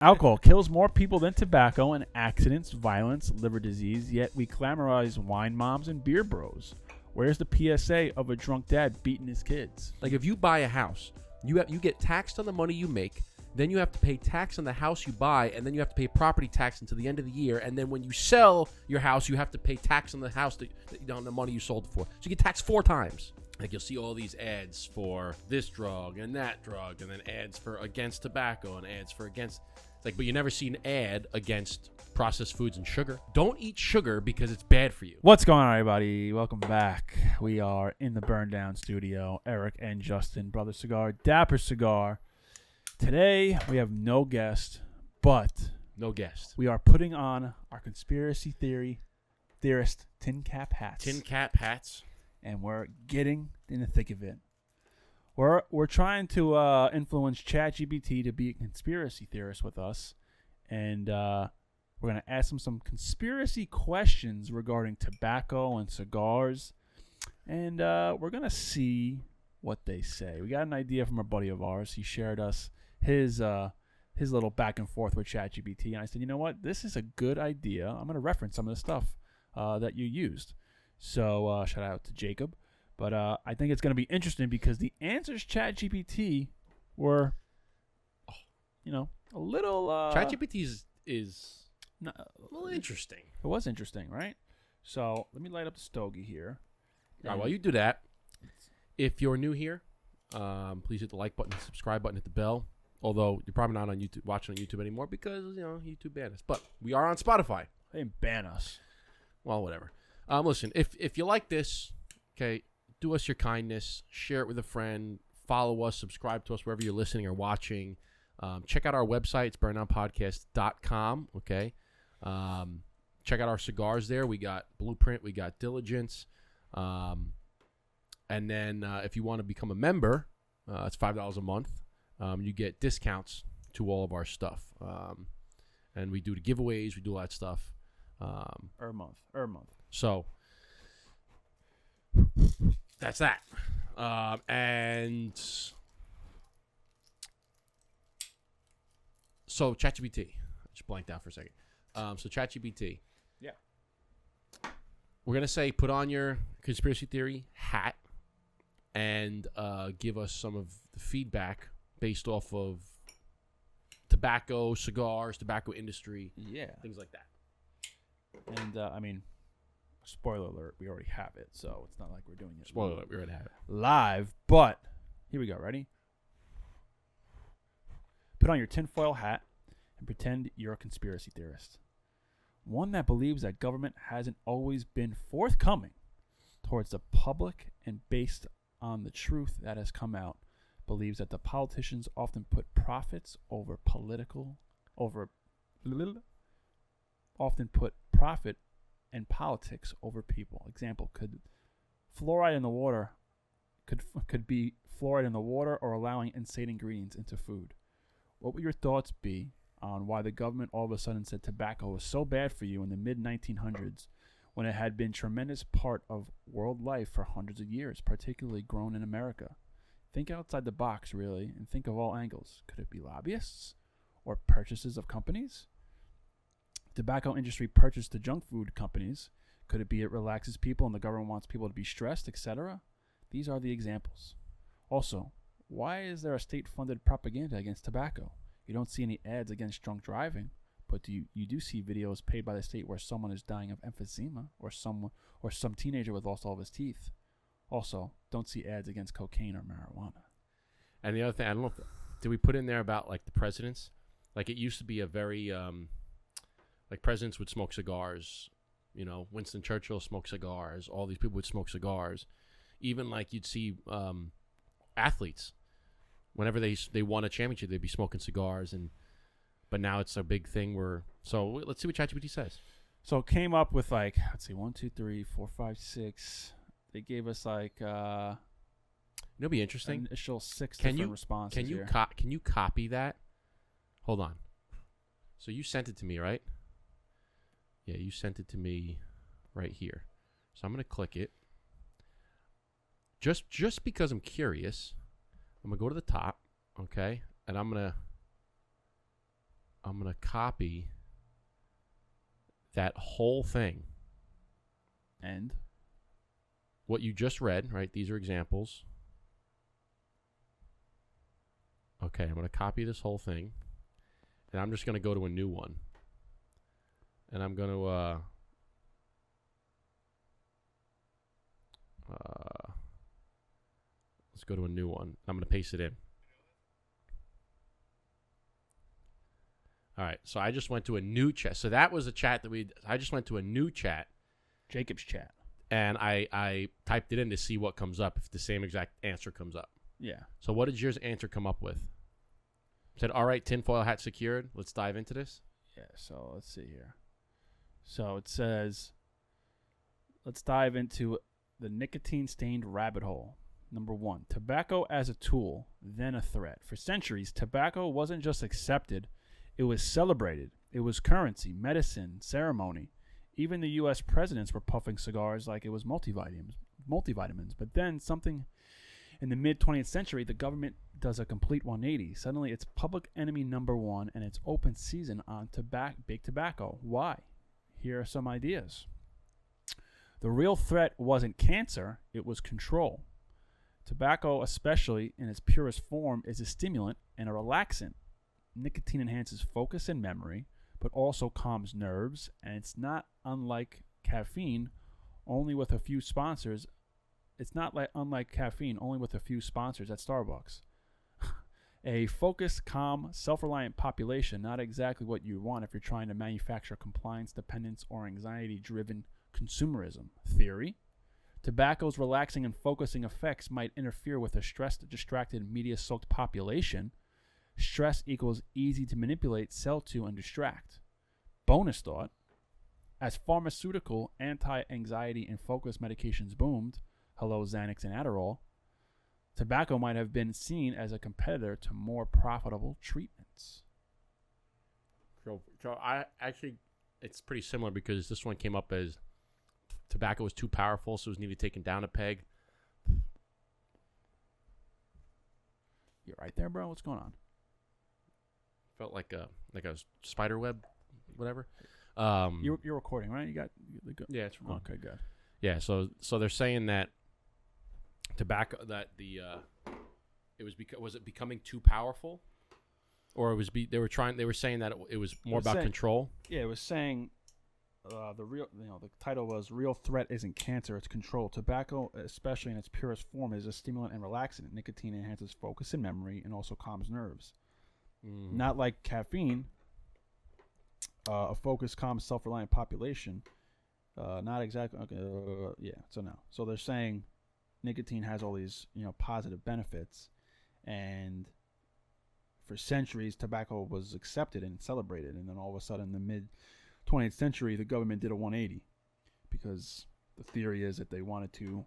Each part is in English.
Alcohol kills more people than tobacco in accidents, violence, liver disease, yet we glamorize wine moms and beer bros. Where's the PSA of a drunk dad beating his kids? Like if you buy a house, you get taxed on the money you make, then you have to pay tax on the house you buy, and then you have to pay property tax until the end of the year, and then when you sell your house, you have to pay tax on the house on the money you sold it for. So you get taxed 4 times. Like you'll see all these ads for this drug and that drug, and then ads for against tobacco and ads for against. Like, but you never see an ad against processed foods and sugar. Don't eat sugar because it's bad for you. What's going on, everybody? Welcome back. We are in the Burn Down studio. Eric and Justin, Brother Cigar, Dapper Cigar. Today, we have no guest, but No guest. we are putting on our conspiracy theorist tin cap hats. Tin cap hats. And we're getting in the thick of it. We're trying to influence ChatGPT to be a conspiracy theorist with us, and we're going to ask him some conspiracy questions regarding tobacco and cigars, and we're going to see what they say. We got an idea from a buddy of ours. He shared us his little back and forth with ChatGPT, and I said, you know what? This is a good idea. I'm going to reference some of the stuff that you used. So shout out to Jacob. But I think it's going to be interesting because the answers ChatGPT were, a little... ChatGPT is a little interesting. It was interesting, right? So let me light up the stogie here. All right, while you do that, if you're new here, please hit the like button, subscribe button, hit the bell. Although you're probably not on YouTube, watching on YouTube anymore because, YouTube banned us. But we are on Spotify. They didn't ban us. Well, whatever. Listen, if you like this, okay, do us your kindness, share it with a friend, follow us, subscribe to us wherever you're listening or watching. Check out our website, it's burndownpodcast.com, okay? Check out our cigars there. We got Blueprint, we got Diligence. And then if you want to become a member, it's $5 a month. You get discounts to all of our stuff. And we do the giveaways, we do all that stuff. A month. So that's that. And so ChatGPT. I just blanked out for a second. So ChatGPT. Yeah. We're going to say put on your conspiracy theory hat and give us some of the feedback based off of tobacco, cigars, tobacco industry. Yeah. Things like that. And, spoiler alert, we already have it, so it's not like we're doing it. Spoiler alert, we already have it. Live, but here we go. Ready? Put on your tinfoil hat and pretend you're a conspiracy theorist. One that believes that government hasn't always been forthcoming towards the public and based on the truth that has come out, believes that the politicians often put profits over often put profit and politics over people. Example, could fluoride in the water could be fluoride in the water or allowing insane ingredients into food. What would your thoughts be on why the government all of a sudden said tobacco was so bad for you in the mid-1900s when it had been a tremendous part of world life for hundreds of years, particularly grown in America? Think outside the box, really, and think of all angles. Could it be lobbyists or purchases of companies? Tobacco industry purchased the junk food companies. Could it be it relaxes people and the government wants people to be stressed, etc.? These are the examples. Also, why is there a state-funded propaganda against tobacco? You don't see any ads against drunk driving, but you do see videos paid by the state where someone is dying of emphysema or some teenager with lost all of his teeth. Also, don't see ads against cocaine or marijuana. And the other thing, I don't know, did we put in there about like the presidents? Like it used to be a very, like presidents would smoke cigars. Winston Churchill smoked cigars. All these people would smoke cigars. Even like you'd see athletes, whenever they won a championship, they'd be smoking cigars. But now it's a big thing so let's see what ChatGPT says. So it came up with 1, 2, 3, 4, 5, 6. They gave us it'll be interesting. Initial 6 different responses. Can you copy that? Hold on. So you sent it to me, right? Yeah, you sent it to me right here. So I'm gonna click it. Just because I'm curious, I'm gonna go to the top, okay, and I'm gonna I'm going to copy that whole thing. And what you just read, right? These are examples. Okay, I'm going to copy this whole thing. And I'm just going to go to a new one. And I'm going to let's go to a new one. I'm going to paste it in. All right, so I just went to a new chat. So that was a chat that I just went to a new chat. Jacob's chat. And I typed it in to see what comes up, if the same exact answer comes up. Yeah. So what did yours answer come up with? It said, all right, tinfoil hat secured. Let's dive into this. Yeah, so let's see here. So it says, let's dive into the nicotine-stained rabbit hole. Number 1, tobacco as a tool, then a threat. For centuries, tobacco wasn't just accepted, it was celebrated. It was currency, medicine, ceremony. Even the U.S. presidents were puffing cigars like it was multivitamins. But then something in the mid-20th century, the government does a complete 180. Suddenly, it's public enemy number 1, and it's open season on big tobacco. Why? Here are some ideas. The real threat wasn't cancer, it was control. Tobacco, especially in its purest form, is a stimulant and a relaxant. Nicotine enhances focus and memory, but also calms nerves, and it's not unlike caffeine, only with a few sponsors. It's not unlike caffeine, only with a few sponsors at Starbucks. A focused, calm, self-reliant population, not exactly what you want if you're trying to manufacture compliance, dependence, or anxiety-driven consumerism. Theory: tobacco's relaxing and focusing effects might interfere with a stressed, distracted, media-soaked population. Stress equals easy to manipulate, sell to, and distract. Bonus thought: as pharmaceutical, anti-anxiety, and focus medications boomed, hello Xanax and Adderall, tobacco might have been seen as a competitor to more profitable treatments. So I actually, it's pretty similar because this one came up as tobacco was too powerful, so it was needed taken down a peg. You right there, bro? What's going on? Felt like a spider web, whatever. You're recording, right? Yeah, it's recording. Okay, good. Yeah, so they're saying that tobacco, that was it becoming too powerful, or they were saying that it was more about control. Yeah, it was saying the title was "Real Threat Isn't Cancer, It's Control." Tobacco, especially in its purest form, is a stimulant and relaxant. Nicotine enhances focus and memory, and also calms nerves. Not like caffeine. A focused, calm, self-reliant population. Not exactly. Okay, yeah. So no. So they're saying nicotine has all these, positive benefits, and for centuries tobacco was accepted and celebrated, and then all of a sudden, in the mid 20th century, the government did a 180 because the theory is that they wanted to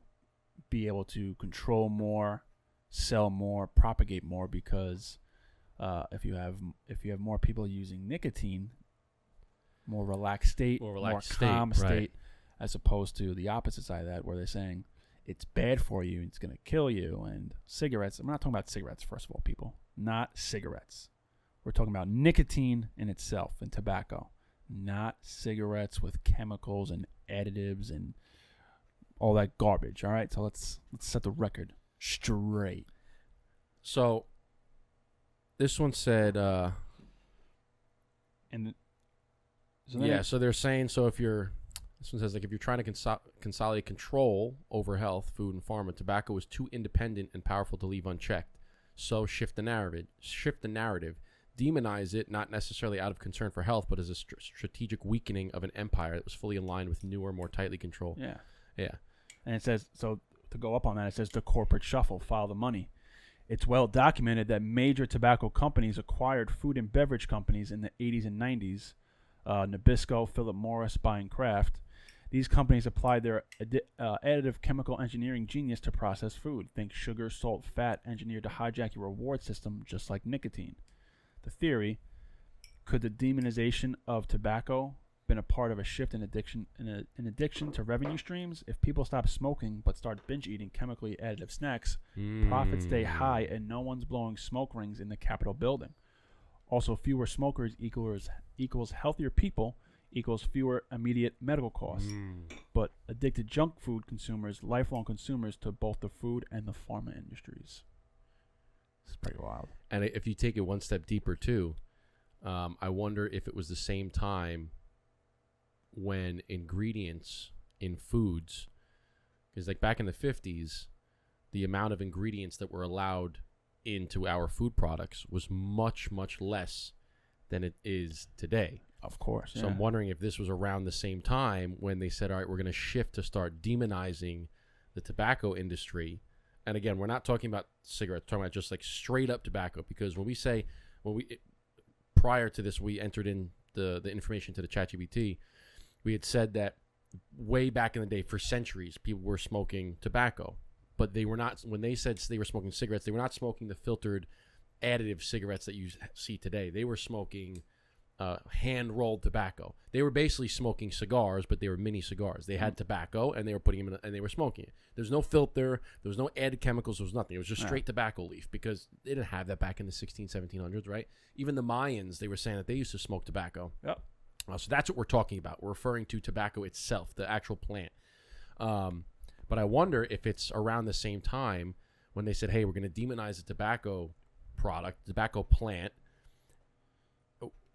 be able to control more, sell more, propagate more, because if you have more people using nicotine, more relaxed state, more calm state, right, as opposed to the opposite side of that, where they're saying it's bad for you, it's going to kill you. And cigarettes, I'm not talking about cigarettes, first of all, people. Not cigarettes. We're talking about nicotine in itself and tobacco, not cigarettes with chemicals and additives and all that garbage. All right, so let's set the record straight. So this one said, so they're saying, so this one says, like, if you're trying to consolidate control over health, food, and pharma, tobacco is too independent and powerful to leave unchecked. So shift the narrative, demonize it, not necessarily out of concern for health, but as a strategic weakening of an empire that was fully aligned with newer, more tightly controlled. Yeah. And it says, so to go up on that, it says the corporate shuffle, follow the money. It's well documented that major tobacco companies acquired food and beverage companies in the 80s and 90s. Nabisco, Philip Morris, buying Kraft. These companies applied their additive chemical engineering genius to process food. Think sugar, salt, fat, engineered to hijack your reward system, just like nicotine. The theory: could the demonization of tobacco been a part of a shift in addiction to revenue streams? If people stop smoking but start binge eating chemically additive snacks, profits stay high and no one's blowing smoke rings in the Capitol building. Also, fewer smokers equals healthier people equals fewer immediate medical costs. But addicted junk food consumers, lifelong consumers to both the food and the pharma industries. It's pretty wild. And if you take it one step deeper too, I wonder if it was the same time when ingredients in foods, because like back in the 50s, the amount of ingredients that were allowed into our food products was much, much less than it is today. Of course. So I'm wondering if this was around the same time when they said, all right, we're going to shift to start demonizing the tobacco industry. And again, we're not talking about cigarettes, we're talking about just like straight up tobacco. Because when we say, prior to this, we entered in the information to the ChatGPT, we had said that way back in the day, for centuries, people were smoking tobacco. But they were not, when they said they were smoking cigarettes, they were not smoking the filtered additive cigarettes that you see today. They were smoking hand-rolled tobacco. They were basically smoking cigars, but they were mini cigars. They had tobacco, and they were putting them in, and they were smoking it. There's no filter. There was no added chemicals. There was nothing. It was just straight tobacco leaf, because they didn't have that back in the 1700s, right? Even the Mayans, they were saying that they used to smoke tobacco. Yep. So that's what we're talking about. We're referring to tobacco itself, the actual plant. But I wonder if it's around the same time when they said, hey, we're going to demonize the tobacco product, tobacco plant,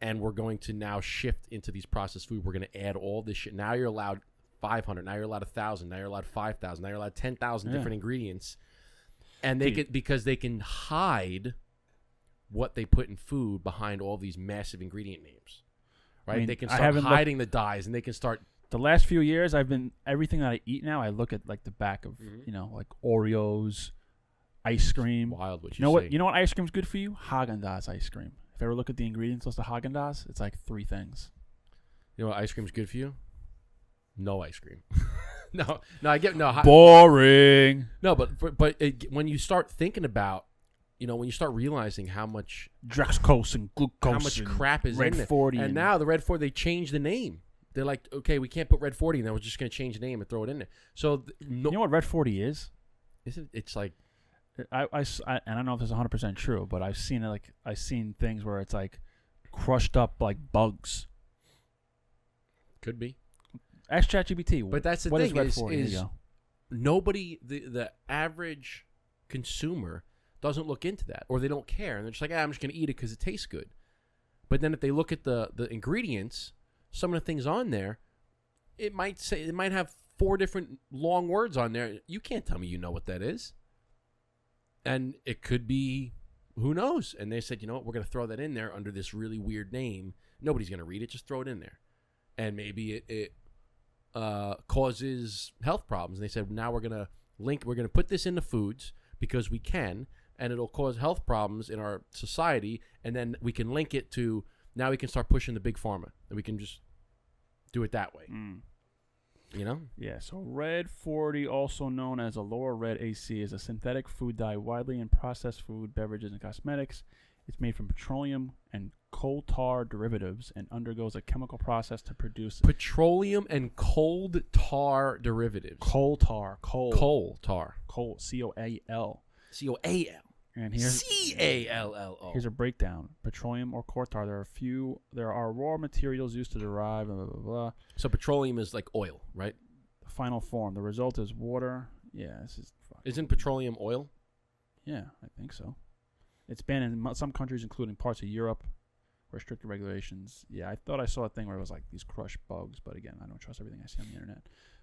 and we're going to now shift into these processed food. We're going to add all this shit. Now you're allowed 500. Now you're allowed 1,000. Now you're allowed 5,000. Now you're allowed 10,000 different ingredients. And they could, because they can hide what they put in food behind all these massive ingredient names. Right? I mean, they can start hiding the dyes, and they can start. The last few years, everything that I eat now, I look at like the back of, like Oreos, ice cream. Wild what you know what? You know what ice cream's good for you? Haagen-Dazs ice cream. If you ever look at the ingredients list of Haagen-Dazs, it's like 3 things. You know what ice cream's good for you? No ice cream. no, I get no. Boring. No, but when you start thinking about, when you start realizing how much Dextrose and glucose, how much crap is Red in there, 40, and now the Red 40, they changed the name. They're like, okay, we can't put Red 40 in there. We're just going to change the name and throw it in there. So you know what Red 40 is? Isn't it's like I don't know if this is 100% true, but I've seen it. Like I've seen things where it's like crushed up like bugs. Could be. Ask ChatGPT. But that's the what thing is Red 40? is nobody, the average consumer doesn't look into that, or they don't care, and they're just like, I'm just going to eat it because it tastes good. But then if they look at the ingredients, some of the things on there, it might have 4 different long words on there. You can't tell me you know what that is. And it could be, who knows? And they said, you know what, we're going to throw that in there under this really weird name. Nobody's going to read it. Just throw it in there. And maybe it causes health problems. And they said, now we're going to put this in the foods because we can, and it'll cause health problems in our society. And then we can link it to, now we can start pushing the big pharma. And we can just do it that way. Yeah, so Red 40, also known as a lower red AC, is a synthetic food dye widely in processed food, beverages, and cosmetics. It's made from petroleum and coal tar derivatives and undergoes a chemical process to produce petroleum and coal tar derivatives. Coal tar. C-O-A-L. C-O-A-L. And here's C-A-L-L-O. Here's a breakdown. Petroleum or coal tar. There are raw materials used to derive blah, blah, blah, blah. So petroleum is like oil, right? The final form. The result is water. Yeah, this is Isn't petroleum oil? Yeah, I think so. It's banned in some countries, including parts of Europe, where stricter regulations. Yeah, I thought I saw a thing where it was like these crushed bugs, but again, I don't trust everything I see on the internet.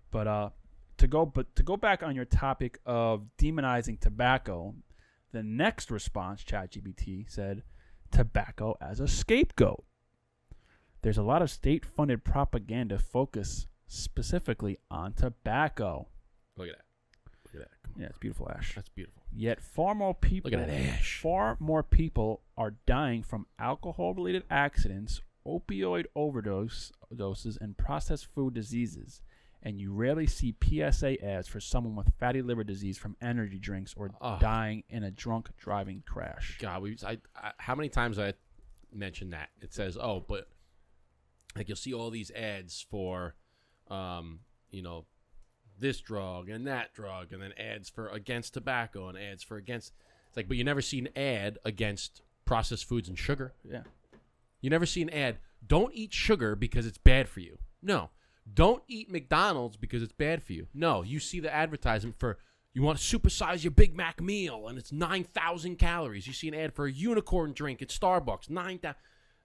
But to go back on your topic of demonizing tobacco, the next response, ChatGPT said, tobacco as a scapegoat. There's a lot of state-funded propaganda focused specifically on tobacco. Look at that. Come on. Yeah, it's beautiful, Ash. That's beautiful. Yet far more people. Look at that, Ash. Far more people are dying from alcohol-related accidents, opioid overdoses, and processed food diseases. And you rarely see PSA ads for someone with fatty liver disease from energy drinks or dying in a drunk driving crash. God, how many times I mentioned that? It says, but like you'll see all these ads for, this drug and that drug, and then ads for against tobacco and ads for against. It's like, but you never see an ad against processed foods and sugar. Yeah. You never see an ad, don't eat sugar because it's bad for you. No. Don't eat McDonald's because it's bad for you. No. You see the advertisement for, you want to supersize your Big Mac meal, and it's 9,000 calories. You see an ad for a unicorn drink at Starbucks, 9,000.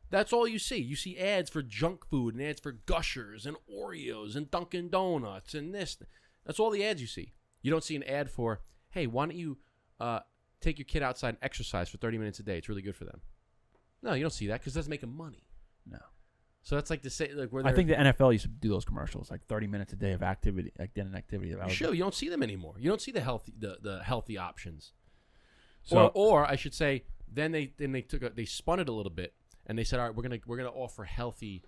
That's all you see. You see ads for junk food and ads for Gushers and Oreos and Dunkin' Donuts and this. That's all the ads you see. You don't see an ad for, hey, why don't you take your kid outside and exercise for 30 minutes a day? It's really good for them. No, you don't see that because it doesn't make them money. No. So that's like to say, like, where I think the NFL used to do those commercials, like 30 minutes a day of activity, like den and activity. Sure, you don't see them anymore. You don't see the healthy options. So, or I should say, then they spun it a little bit and they said, all right, we're gonna offer healthy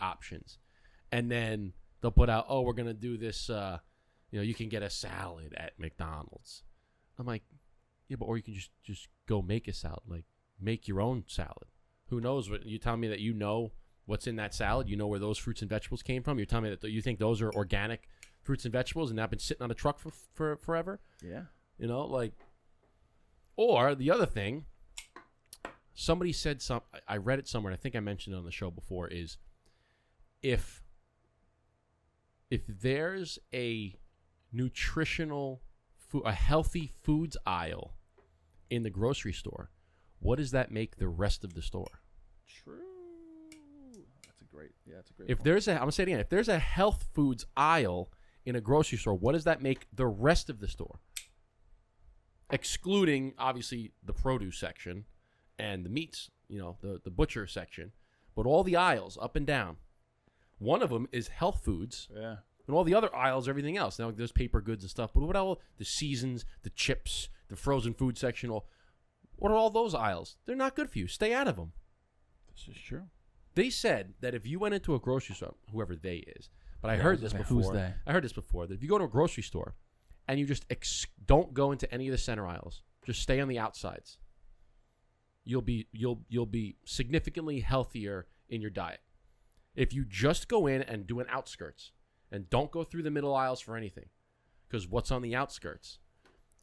options, and then they'll put out, oh, we're gonna do this. You can get a salad at McDonald's. I'm like, yeah, but or you can just go make a salad, like make your own salad. Who knows what you tell me that you know what's in that salad? You know where those fruits and vegetables came from? You're telling me that you think those are organic fruits and vegetables and they've been sitting on a truck for forever? Yeah. Or the other thing, somebody said I read it somewhere, and I think I mentioned it on the show before, is if there's a nutritional food, a healthy foods aisle in the grocery store, what does that make the rest of the store? True. That's a great If point. there's I'm gonna say it again, if there's a health foods aisle in a grocery store, what does that make the rest of the store? Excluding obviously the produce section and the meats, the butcher section, but all the aisles up and down. One of them is health foods. Yeah. And all the other aisles, everything else. Now there's paper goods and stuff, but what else? The seasons, the chips, the frozen food section. What are all those aisles? They're not good for you. Stay out of them. This is true. They said that if you went into a grocery store, whoever they is, but I heard this before. Who's they? I heard this before, that if you go to a grocery store and you just don't go into any of the center aisles, just stay on the outsides, you'll be significantly healthier in your diet. If you just go in and do an outskirts and don't go through the middle aisles for anything, because what's on the outskirts?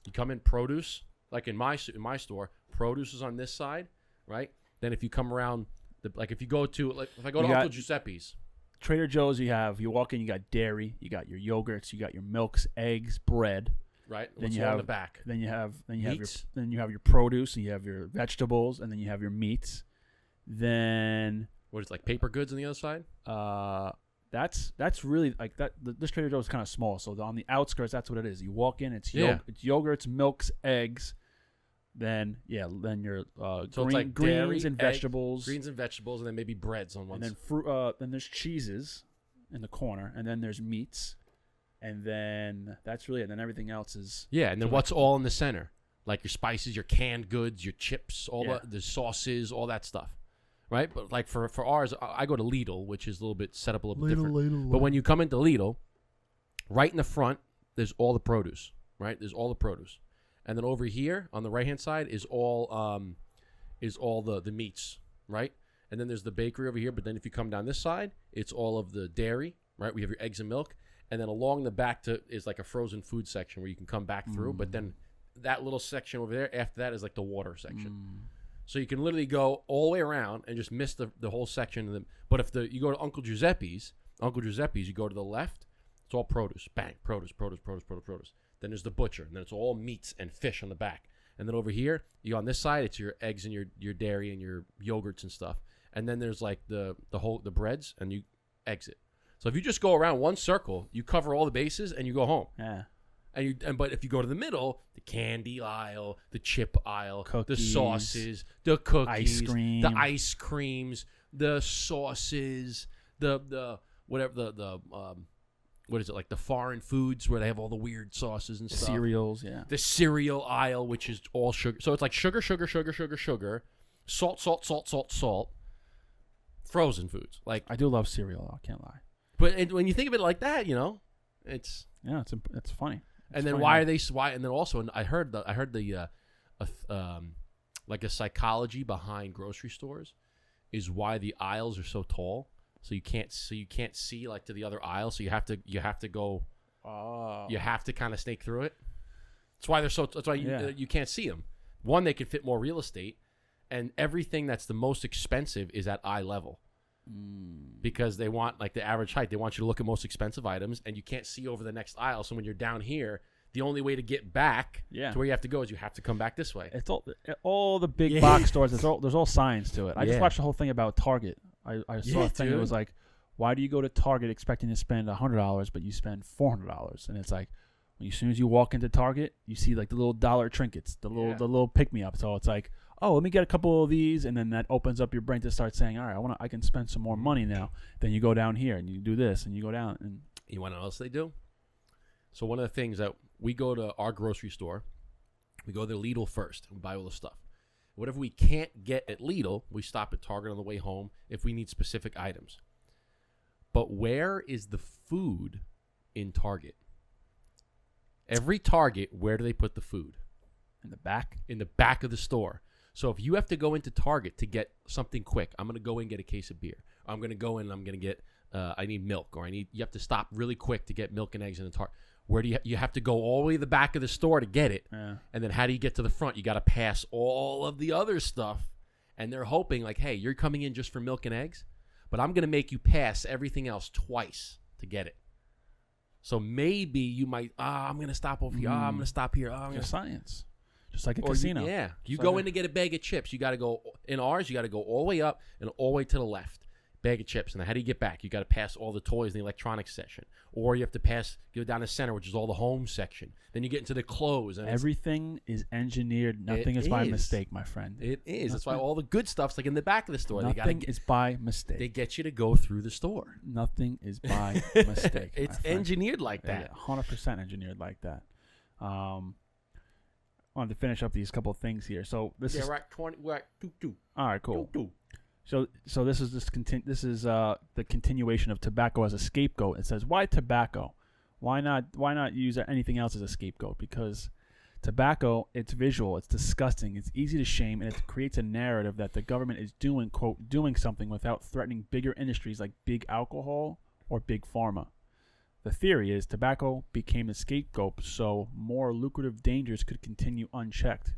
You come in produce, like in my store, produce is on this side, right? Then if you come around, if you go to, like if I go to Uncle Giuseppe's, Trader Joe's, you walk in, you got dairy, you got your yogurts, you got your milks, eggs, bread. Right. Then you have the back. Then you have Meats. you have your produce, and you have your vegetables, and then you have your meats. Then what is it, like paper goods on the other side? That's really like that. This Trader Joe's is kind of small, so on the outskirts, that's what it is. You walk in, it's yogurts, milks, eggs. Then your So it's like greens dairy, and vegetables. Greens and vegetables, and then maybe breads on one and side. then fruit. Then there's cheeses in the corner, and then there's meats, and then that's really it. And then everything else is And then what's all in the center? Like your spices, your canned goods, your chips, all the sauces, all that stuff, right? But like for ours, I go to Lidl, which is a little bit set up a little bit different. But when you come into Lidl, right in the front, there's all the produce, right? There's all the produce. And then over here on the right hand side is all the meats, right? And then there's the bakery over here. But then if you come down this side, it's all of the dairy, right? We have your eggs and milk, and then along the back is like a frozen food section where you can come back through. But then that little section over there after that is like the water section. So you can literally go all the way around and just miss the whole section. But if you go to Uncle Giuseppe's, you go to the left, it's all produce. Bang, produce. Then there's the butcher, and then it's all meats and fish on the back. And then over here, on this side, it's your eggs and your dairy and your yogurts and stuff. And then there's like the breads, and you exit. So if you just go around one circle, you cover all the bases and you go home. Yeah. But if you go to the middle, the candy aisle, the chip aisle, cookies, the sauces, the cookies, the ice creams, the sauces, the whatever what is it, like the foreign foods where they have all the weird sauces and stuff. Cereals, yeah. The cereal aisle, which is all sugar. So it's like sugar, salt, frozen foods. Like I do love cereal, I can't lie. But when you think of it like that, it's it's funny. And then why are they? Why? And then also, I heard the like a psychology behind grocery stores is why the aisles are so tall. So you can't see like to the other aisle. So you have to go. Oh. You have to kind of snake through it. That's why they're so. That's why you can't see them. One, they can fit more real estate, And everything that's the most expensive is at eye level. Because they want, like, the average height. They want you to look at most expensive items, and you can't see over the next aisle. So when you're down here, the only way to get back to where you have to go is you have to come back this way. It's all the big box stores. There's all science to it. I just watched the whole thing about Target. I saw a thing that was like, why do you go to Target expecting to spend $100, but you spend $400? And it's like, as soon as you walk into Target, you see like the little dollar trinkets, the little pick me up. So it's like, oh, let me get a couple of these, and then that opens up your brain to start saying, all right, I can spend some more money now. Then you go down here and you do this, and you go down. And you want to know what else they do? So one of the things that we go to our grocery store, we go to Lidl first and buy all the stuff. Whatever we can't get at Lidl, we stop at Target on the way home if we need specific items. But where is the food in Target? Every Target, where do they put the food? In the back? In the back of the store. So if you have to go into Target to get something quick, I'm going to go in and get a case of beer. I'm going to go in and I'm going to get, I need milk, or you have to stop really quick to get milk and eggs in the Target. Where do you have to go all the way to the back of the store to get it? Yeah. And then how do you get to the front? You got to pass all of the other stuff. And they're hoping, like, hey, you're coming in just for milk and eggs, but I'm going to make you pass everything else twice to get it. So maybe you might, I'm going to stop over here. I'm going to stop here. I'm Just science. Just like a casino. You go in to get a bag of chips. You got to go, in ours, you got to go all the way up and all the way to the left. Bag of chips. And then how do you get back? You got to pass all the toys in the electronics section. Or you have to go down the center, which is all the home section. Then you get into the clothes. And everything is engineered. Nothing is by mistake, my friend. It is. That's why all the good stuff's like in the back of the store. Nothing is by mistake. They get you to go through the store. Nothing is by mistake. It's engineered like that. 100% engineered like that. I wanted to finish up these couple of things here. So this is... we're at 20. We're at 2. All right, cool. 2. So this is the continuation of tobacco as a scapegoat. It says, why tobacco? Why not use anything else as a scapegoat? Because tobacco, it's visual, it's disgusting, it's easy to shame, and it creates a narrative that the government is doing, quote, doing something without threatening bigger industries like big alcohol or big pharma. The theory is tobacco became the scapegoat so more lucrative dangers could continue unchecked.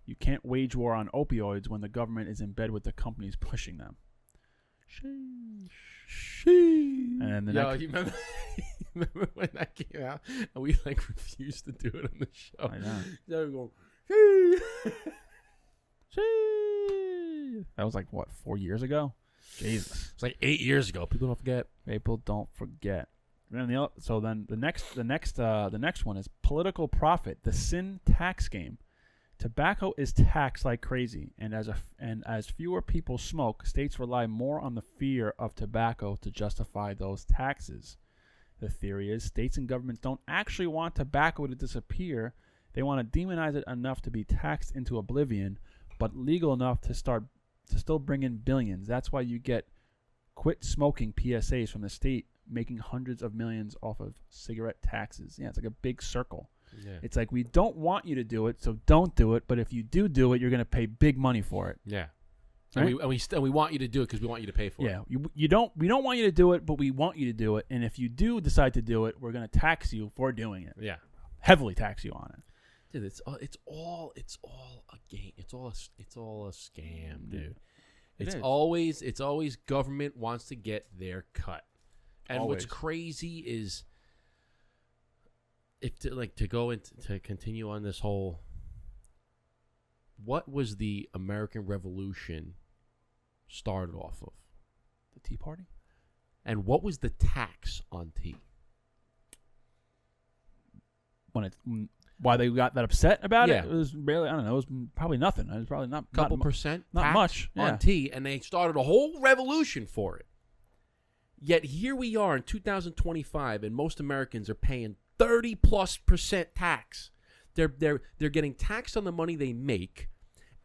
You can't wage war on opioids when the government is in bed with the companies pushing them. Sheesh. And the you remember when that came out and we like refused to do it on the show? I know. So we go, that was like what, 4 years ago? Jesus, it's like 8 years ago. People don't forget. People don't forget. And the next one is political profit, the sin tax game. Tobacco is taxed like crazy, and as fewer people smoke, states rely more on the fear of tobacco to justify those taxes. The theory is states and governments don't actually want tobacco to disappear. They want to demonize it enough to be taxed into oblivion, but legal enough to still bring in billions. That's why you get quit smoking PSAs from the state making hundreds of millions off of cigarette taxes. Yeah, it's like a big circle. Yeah. It's like, we don't want you to do it, so don't do it. But if you do it, you're going to pay big money for it. Yeah. Right? And we want you to do it because we want you to pay for it. Yeah. We don't want you to do it, but we want you to do it. And if you do decide to do it, we're going to tax you for doing it. Yeah. Heavily tax you on it. Dude, it's all a game. It's all a scam, dude. It's always government wants to get their cut. And Always. What's crazy is to continue on this whole, what was the American Revolution started off of? The Tea Party? And what was the tax on tea? Why they got that upset about Yeah. it? It was barely, I don't know, it was probably nothing. It was probably not Couple not, percent not tax much on tea, and they started a whole revolution for it. Yet here we are in 2025, and most Americans are paying 30+% tax. They're getting taxed on the money they make,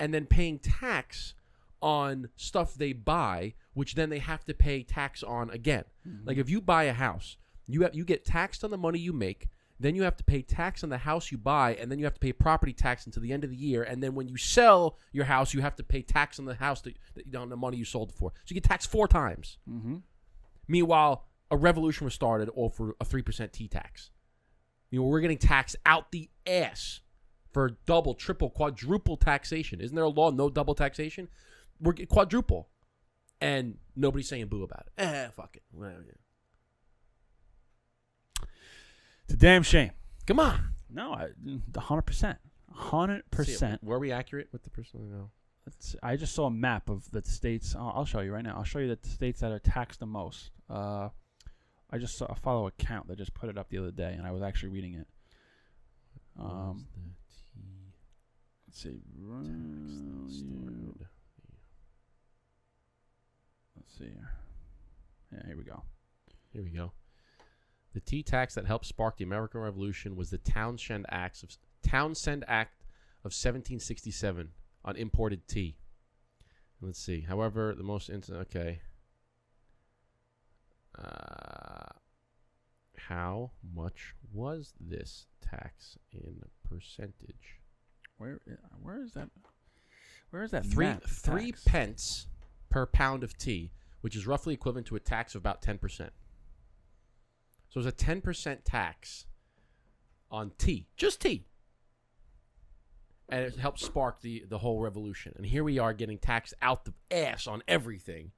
and then paying tax on stuff they buy, which then they have to pay tax on again. Mm-hmm. Like if you buy a house, you get taxed on the money you make. Then you have to pay tax on the house you buy, and then you have to pay property tax until the end of the year. And then when you sell your house, you have to pay tax on the house on the money you sold it for. So you get taxed 4 times. Mm-hmm. Meanwhile, a revolution was started over a 3% tea tax. We're getting taxed out the ass for double, triple, quadruple taxation. Isn't there a law, no double taxation? We're quadruple. And nobody's saying boo about it. Fuck it. Whatever. It's a damn shame. Come on. No, 100%. 100%. Were we accurate with the person? No. I just saw a map of the states. I'll show you right now. I'll show you the states that are taxed the most. I just saw a follow account that just put it up the other day, and I was actually reading it. Let's see. Let's see here. Yeah, here we go. Here we go. The tea tax that helped spark the American Revolution was the Townshend Act of 1767 on imported tea. Let's see. However, the most okay. How much was this tax in percentage? Where is that? Where is that? Three pence per pound of tea, which is roughly equivalent to a tax of about 10%. So it's a 10% tax on tea, just tea. And it helped spark the whole revolution. And here we are getting taxed out the ass on everything.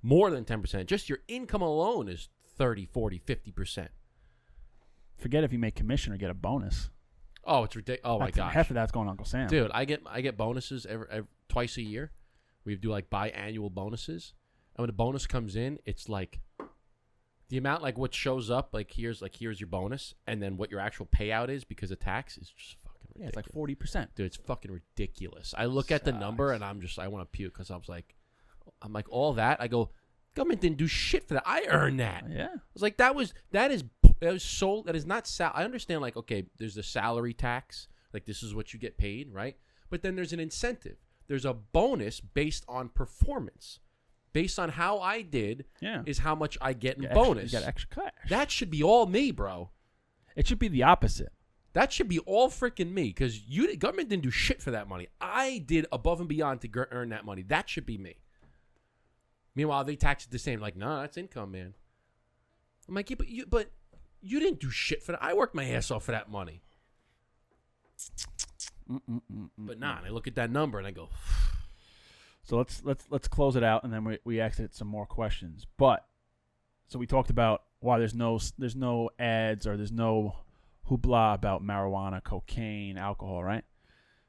More than 10%. Just your income alone is 30, 40, 50%. Forget if you make commission or get a bonus. Oh, it's ridiculous. Oh, my gosh. Half of that's going to Uncle Sam. Dude, I get bonuses every twice a year. We do like biannual bonuses. And when the bonus comes in, it's like the amount, like what shows up, here's your bonus. And then what your actual payout is because of tax is just fucking ridiculous. Yeah, it's like 40%. Dude, it's fucking ridiculous. I look at the number and I want to puke because I'm like, all that. I go, government didn't do shit for that. I earned that. Yeah. I was like, that is not I understand, like, okay, there's the salary tax. Like, this is what you get paid, right? But then there's an incentive. There's a bonus based on performance. Based on how I did is how much I get in bonus. You got extra cash. That should be all me, bro. It should be the opposite. That should be all freaking me because government didn't do shit for that money. I did above and beyond to earn that money. That should be me. Meanwhile, they tax it the same. Like, no, that's income, man. I'm like, yeah, but you didn't do shit for that. I worked my ass off for that money. But nah, and I look at that number and I go. So let's close it out, and then we asked it some more questions. But so we talked about why there's no ads or there's no hoopla about marijuana, cocaine, alcohol, right?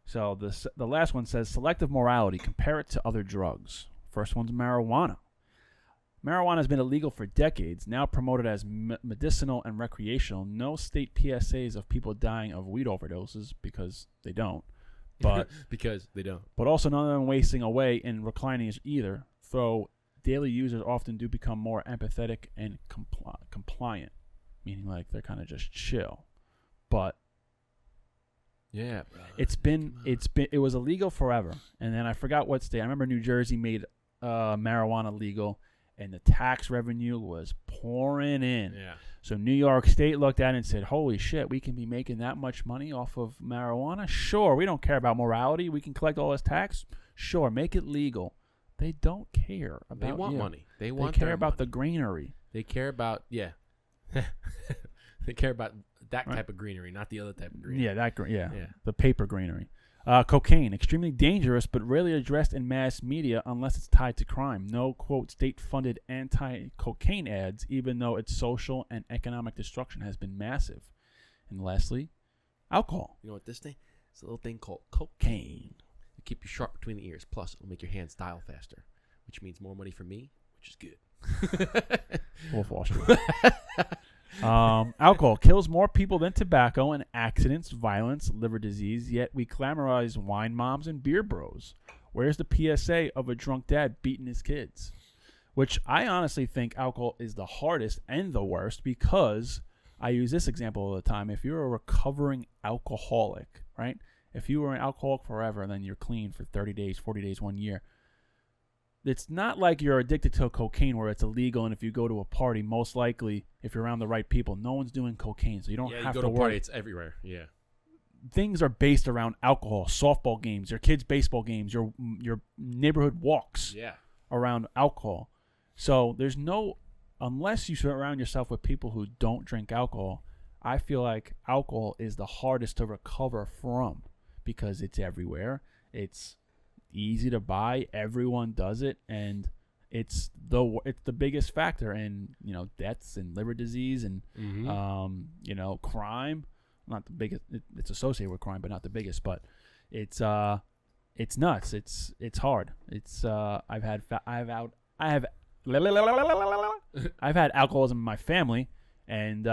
So the last one says selective morality. Compare it to other drugs. First one's marijuana. Marijuana has been illegal for decades, now promoted as medicinal and recreational. No state PSAs of people dying of weed overdoses because they don't. But But also none of them wasting away in recliners either, though daily users often do become more empathetic and compliant, meaning like they're kind of just chill. But yeah, it was illegal forever, and then I forgot what state. I remember New Jersey made marijuana legal, and the tax revenue was pouring in. Yeah. So New York State looked at it and said, holy shit, we can be making that much money off of marijuana? Sure, we don't care about morality. We can collect all this tax. Sure, make it legal. They don't care about They want money. They care about money. the greenery. They care about, yeah. They care about that type of greenery, not the other type of greenery. Yeah, the paper greenery. Cocaine, extremely dangerous, but rarely addressed in mass media unless it's tied to crime. No, quote, state-funded anti-cocaine ads, even though its social and economic destruction has been massive. And lastly, alcohol. You know what this thing? It's a little thing called cocaine. It'll keep you sharp between the ears. Plus, it'll make your hands dial faster, which means more money for me, which is good. Wolf of Wall Street. Alcohol kills more people than tobacco in accidents, violence, liver disease, yet we glamorize wine moms and beer bros. Where's the PSA of a drunk dad beating his kids? Which I honestly think alcohol is the hardest and the worst because I use this example all the time. If you're a recovering alcoholic, right? If you were an alcoholic forever, then you're clean for 30 days, 40 days, 1 year. It's not like you're addicted to cocaine where it's illegal, and if you go to a party, most likely, if you're around the right people, no one's doing cocaine, so you don't have to worry. Party, it's everywhere. Yeah. Things are based around alcohol, softball games, your kids' baseball games, your neighborhood walks around alcohol. So there's no, unless you surround yourself with people who don't drink alcohol, I feel like alcohol is the hardest to recover from because it's everywhere. It's easy to buy. Everyone does it, and it's the biggest factor in deaths and liver disease and crime. Not the biggest. It's associated with crime, but not the biggest. But it's nuts. It's hard. It's I've had alcoholism in my family, and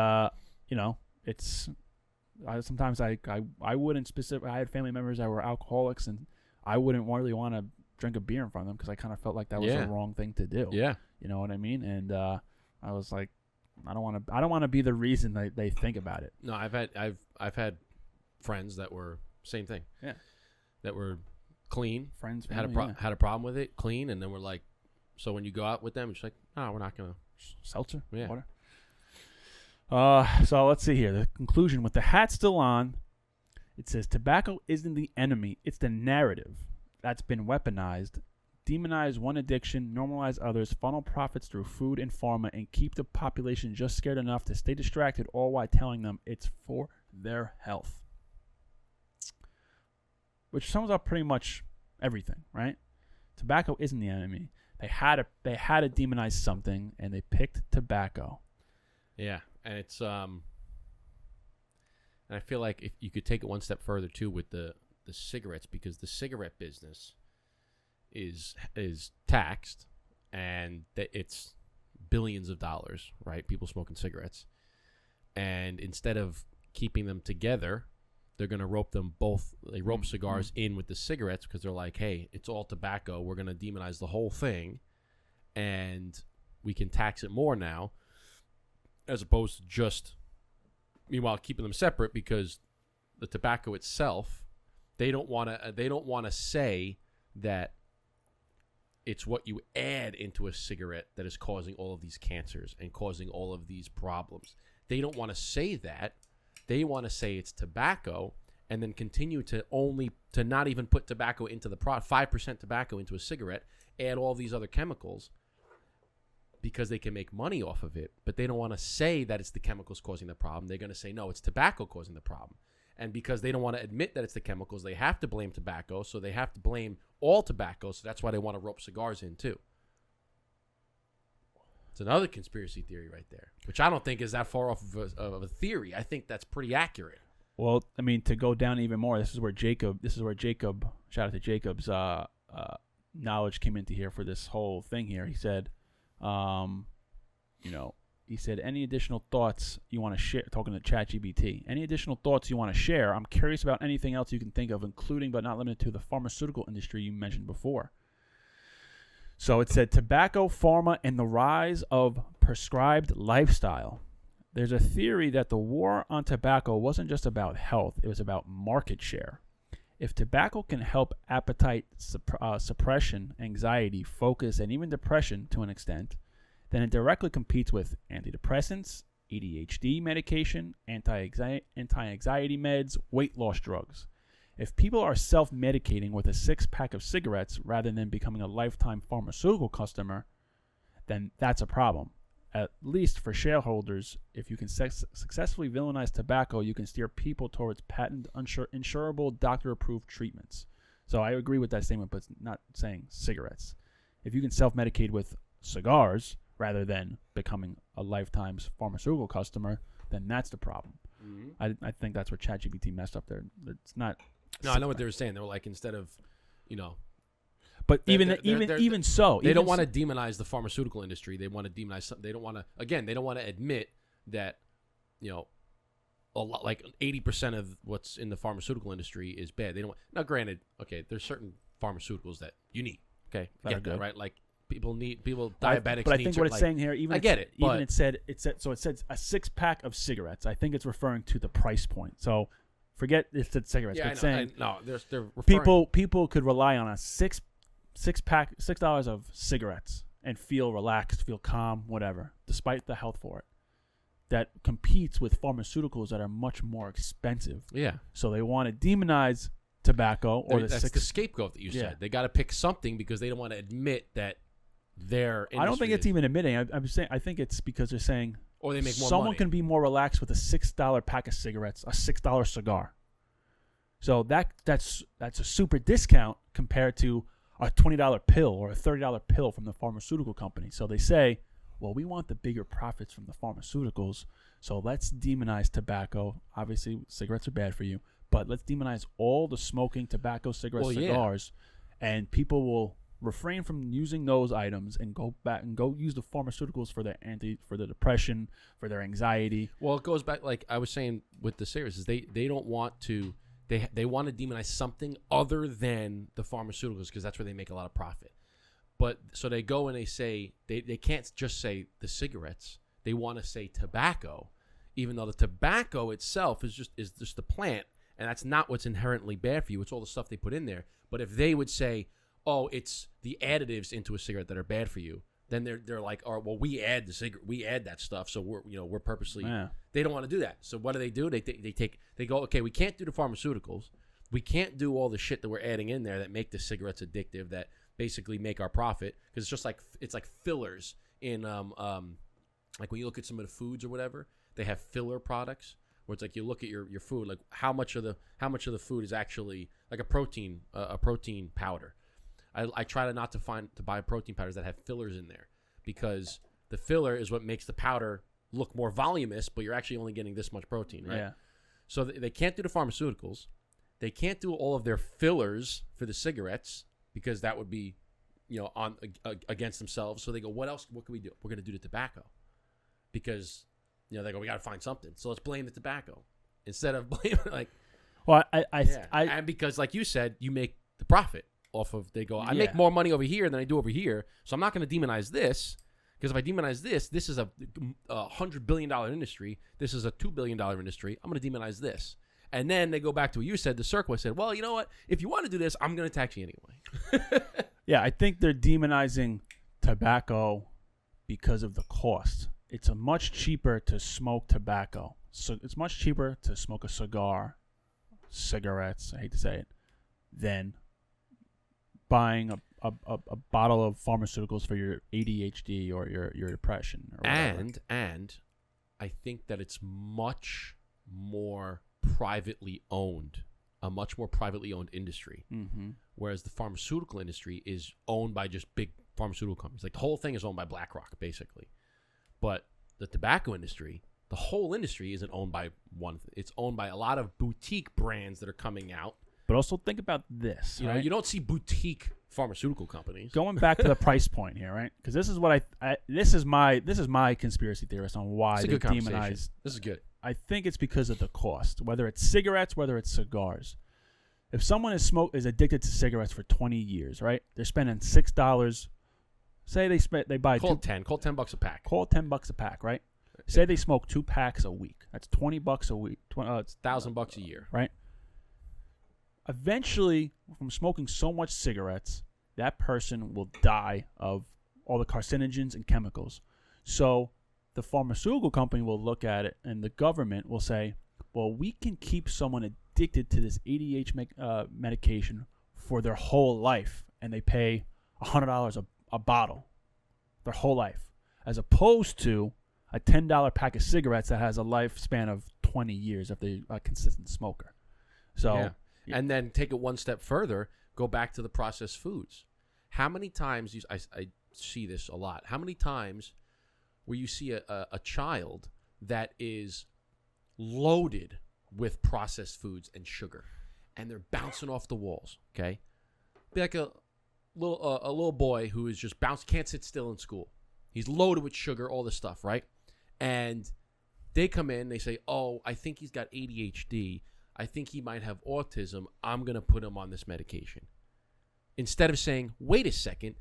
it's sometimes I wouldn't I had family members that were alcoholics, and I wouldn't really want to drink a beer in front of them because I kind of felt like that was the wrong thing to do. Yeah, you know what I mean. And I was like, I don't want to be the reason they think about it. No, I've had friends that were same thing. Yeah, that were clean. Friends family, had a problem with it, clean, and then we're like, so when you go out with them, it's like, no, we're not gonna seltzer, water. So let's see here. The conclusion with the hat still on. It says tobacco isn't the enemy; it's the narrative that's been weaponized. Demonize one addiction, normalize others, funnel profits through food and pharma, and keep the population just scared enough to stay distracted, all while telling them it's for their health. Which sums up pretty much everything, right? Tobacco isn't the enemy. They had to demonize something, and they picked tobacco. Yeah, and it's and I feel like if you could take it one step further too with the cigarettes, because the cigarette business is taxed, and it's billions of dollars, right? People smoking cigarettes, and instead of keeping them together, they're going to rope them both. They rope cigars in with the cigarettes because they're like, hey, it's all tobacco. We're going to demonize the whole thing, and we can tax it more now, as opposed to just, meanwhile, keeping them separate, because the tobacco itself, they don't want to say that it's what you add into a cigarette that is causing all of these cancers and causing all of these problems. They don't want to say that. They want to say it's tobacco, and then continue to not even put tobacco into the product, 5% tobacco into a cigarette, add all these other chemicals, because they can make money off of it. But they don't want to say that it's the chemicals causing the problem. They're going to say, no, it's tobacco causing the problem. And because they don't want to admit that it's the chemicals, they have to blame tobacco. So they have to blame all tobacco. So that's why they want to rope cigars in too. It's another conspiracy theory right there, which I don't think is that far off of a theory. I think that's pretty accurate. Well, I mean, to go down even more, this is where Jacob, shout out to Jacob's knowledge came into here for this whole thing here. He said, he said, any additional thoughts you want to share, talking to ChatGPT, any additional thoughts you want to share? I'm curious about anything else you can think of, including but not limited to the pharmaceutical industry you mentioned before. So it said tobacco, pharma, and the rise of prescribed lifestyle. There's a theory that the war on tobacco wasn't just about health, it was about market share. If tobacco can help appetite suppression, anxiety, focus, and even depression to an extent, then it directly competes with antidepressants, ADHD medication, anti-anxiety meds, weight loss drugs. If people are self-medicating with a 6-pack of cigarettes rather than becoming a lifetime pharmaceutical customer, then that's a problem. At least for shareholders, if you can successfully villainize tobacco, you can steer people towards patent insurable, doctor-approved treatments. So I agree with that statement, but it's not saying cigarettes. If you can self-medicate with cigars rather than becoming a lifetime pharmaceutical customer, then that's the problem. Mm-hmm. I think that's where ChatGPT messed up there. It's not. No, I know what they were saying. They were like, instead of, But even so, they don't want to demonize the pharmaceutical industry. They want to demonize something. They don't want to. Again, they don't want to admit that, a lot, like 80% of what's in the pharmaceutical industry is bad. They don't. Now, granted, okay, there's certain pharmaceuticals that you need. Okay, I get that, right? Like diabetics. But I think what it's saying here, I get it. Even it said a 6-pack of cigarettes. I think it's referring to the price point. So forget it said cigarettes. Yeah, but saying they're referring. People could rely on a $6 of cigarettes and feel relaxed, feel calm, whatever, despite the health for it. That competes with pharmaceuticals that are much more expensive. Yeah. So they want to demonize tobacco that's the scapegoat that you said. They got to pick something because they don't want to admit that their industry I don't think it's even admitting. I'm saying I think it's because they're saying Or they make more someone money. can be more relaxed with a $6 pack of cigarettes, a $6 cigar. So that's a super discount compared to a $20 pill or a $30 pill from the pharmaceutical company. So they say, well, we want the bigger profits from the pharmaceuticals, so let's demonize tobacco. Obviously, cigarettes are bad for you, but let's demonize all the smoking tobacco, cigarettes, cigars, and people will refrain from using those items and go back and go use the pharmaceuticals for the depression, for their anxiety. Well, it goes back, like I was saying with the series, is they don't want to. They want to demonize something other than the pharmaceuticals because that's where they make a lot of profit. But so they go and they say they can't just say the cigarettes. They want to say tobacco, even though the tobacco itself is just the plant, and that's not what's inherently bad for you. It's all the stuff they put in there. But if they would say, oh, it's the additives into a cigarette that are bad for you, then they're like, all right, well, we add that stuff, so we're purposely. Yeah. They don't want to do that. So what do? They go, okay, we can't do the pharmaceuticals, we can't do all the shit that we're adding in there that make the cigarettes addictive, that basically make our profit, because it's just like fillers in like when you look at some of the foods or whatever, they have filler products where it's like you look at your food, like how much of the food is actually like a protein powder. I try not to buy protein powders that have fillers in there, because the filler is what makes the powder look more voluminous, but you're actually only getting this much protein, right? Yeah. So they can't do the pharmaceuticals. They can't do all of their fillers for the cigarettes because that would be, against themselves. So they go, what else? What can we do? We're going to do the tobacco, because, they go, we got to find something. So let's blame the tobacco instead of blaming Well, and because like you said, you make the profit off of. They go, I make more money over here than I do over here, so I'm not going to demonize this, because if I demonize this is a $100 billion industry. This is a $2 billion industry. I'm going to demonize this. And then they go back to what you said. The circle said, well, you know what? If you want to do this, I'm going to tax you anyway. Yeah, I think they're demonizing tobacco because of the cost. It's much cheaper to smoke tobacco. So it's much cheaper to smoke a cigar, cigarettes, I hate to say it, than buying a bottle of pharmaceuticals for your ADHD or your depression or whatever. And I think that it's much more privately owned, a much more privately owned industry. Mm-hmm. Whereas the pharmaceutical industry is owned by just big pharmaceutical companies. Like the whole thing is owned by BlackRock, basically. But the tobacco industry, the whole industry isn't owned by one. It's owned by a lot of boutique brands that are coming out. But also think about this. You know, you don't see boutique pharmaceutical companies. Going back to the price point here, right? Because this is what this is my conspiracy theorist on why they demonize. This is good. I think it's because of the cost. Whether it's cigarettes, whether it's cigars. If someone is addicted to cigarettes for 20 years, right? They're spending $6. Say they buy call $10 a pack. Call $10 a pack, right? Say they smoke 2 packs a week. That's $20 a week. It's $1,000 a year, right? Eventually, from smoking so much cigarettes, that person will die of all the carcinogens and chemicals. So the pharmaceutical company will look at it, and the government will say, well, we can keep someone addicted to this ADHD medication for their whole life, and they pay $100 a bottle their whole life, as opposed to a $10 pack of cigarettes that has a lifespan of 20 years if they're a consistent smoker. So... Yeah. And then take it one step further, go back to the processed foods. How many times, I see this a lot, how many times where you see a child that is loaded with processed foods and sugar, and they're bouncing off the walls, okay? Be like a little boy who is just can't sit still in school. He's loaded with sugar, all this stuff, right? And they come in, they say, oh, I think he's got ADHD. I think he might have autism. I'm going to put him on this medication. Instead of saying, wait a second,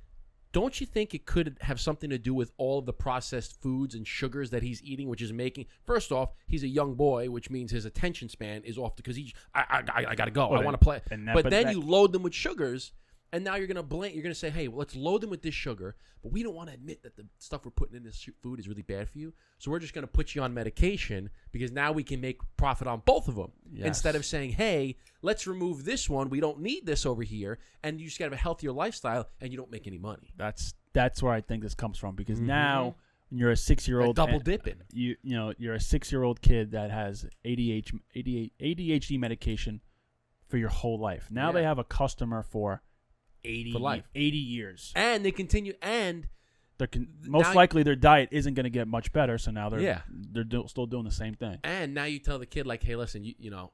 don't you think it could have something to do with all of the processed foods and sugars that he's eating, which is making... First off, he's a young boy, which means his attention span is off because I got to go. I want to play. But then you load them with sugars, and now you're going to blame... You're going to say, hey, well, let's load them with this sugar, but we don't want to admit that the stuff we're putting in this food is really bad for you, so we're just going to put you on medication because now we can make profit on both of them. Yes. Instead of saying, hey, let's remove this one. We don't need this over here, and you just got to have a healthier lifestyle, and you don't make any money. That's where I think this comes from, because now And you're a 6-year-old. Double dipping. You're a 6-year-old kid that has ADHD medication for your whole life. Now they have a customer for 80 for life. 80 years. And they continue, and most likely their diet isn't going to get much better, so now they're still doing the same thing. And now you tell the kid, like, hey, listen, you know,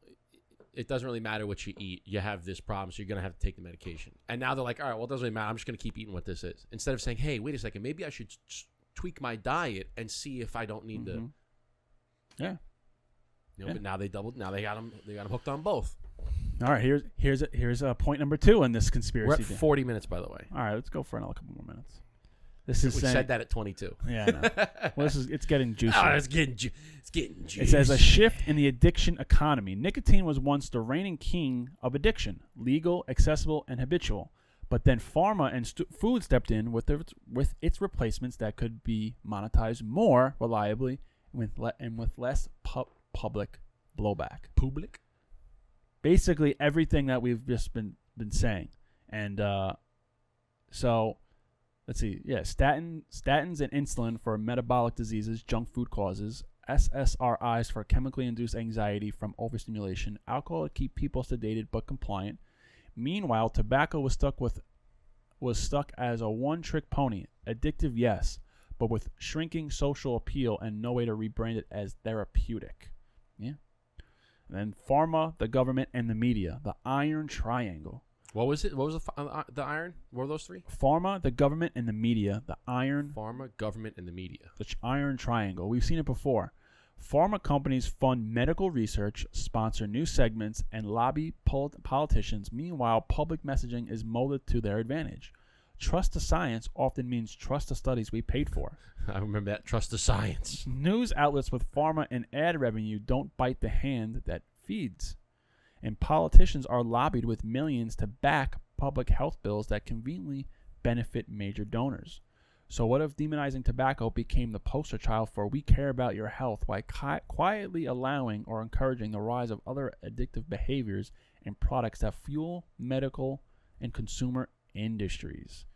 it doesn't really matter what you eat. You have this problem, so you're going to have to take the medication. And now they're like, all right, well, it doesn't really matter. I'm just going to keep eating what this is. Instead of saying, hey, wait a second, maybe I should tweak my diet and see if I don't need to. Yeah. You know, but now they doubled. Now they got them hooked on both. All right, here's point number 2 in this conspiracy. We're at 40 minutes, by the way. All right, let's go for another couple more minutes. We said that at 22. Yeah, I know. Well, it's getting juicy. It's getting juicy. It says a shift in the addiction economy. Nicotine was once the reigning king of addiction, legal, accessible, and habitual. But then pharma and food stepped in with its replacements that could be monetized more reliably and with less public blowback. Public? Basically everything that we've just been saying. And so let's see. Yeah, statins and insulin for metabolic diseases, junk food causes, SSRIs for chemically induced anxiety from overstimulation, alcohol to keep people sedated but compliant. Meanwhile, tobacco was stuck as a one-trick pony. Addictive, yes, but with shrinking social appeal and no way to rebrand it as therapeutic. Yeah. And then pharma, the government, and the media, the iron triangle. What was it? What was the iron? What were those three? Pharma, the government, and the media, the iron. Pharma, government, and the media. The iron triangle. We've seen it before. Pharma companies fund medical research, sponsor new segments, and lobby politicians. Meanwhile, public messaging is molded to their advantage. Trust the science often means trust the studies we paid for. I remember that. Trust the science. News outlets with pharma and ad revenue don't bite the hand that feeds. And politicians are lobbied with millions to back public health bills that conveniently benefit major donors. So what if demonizing tobacco became the poster child for we care about your health while quietly allowing or encouraging the rise of other addictive behaviors and products that fuel medical and consumer industries?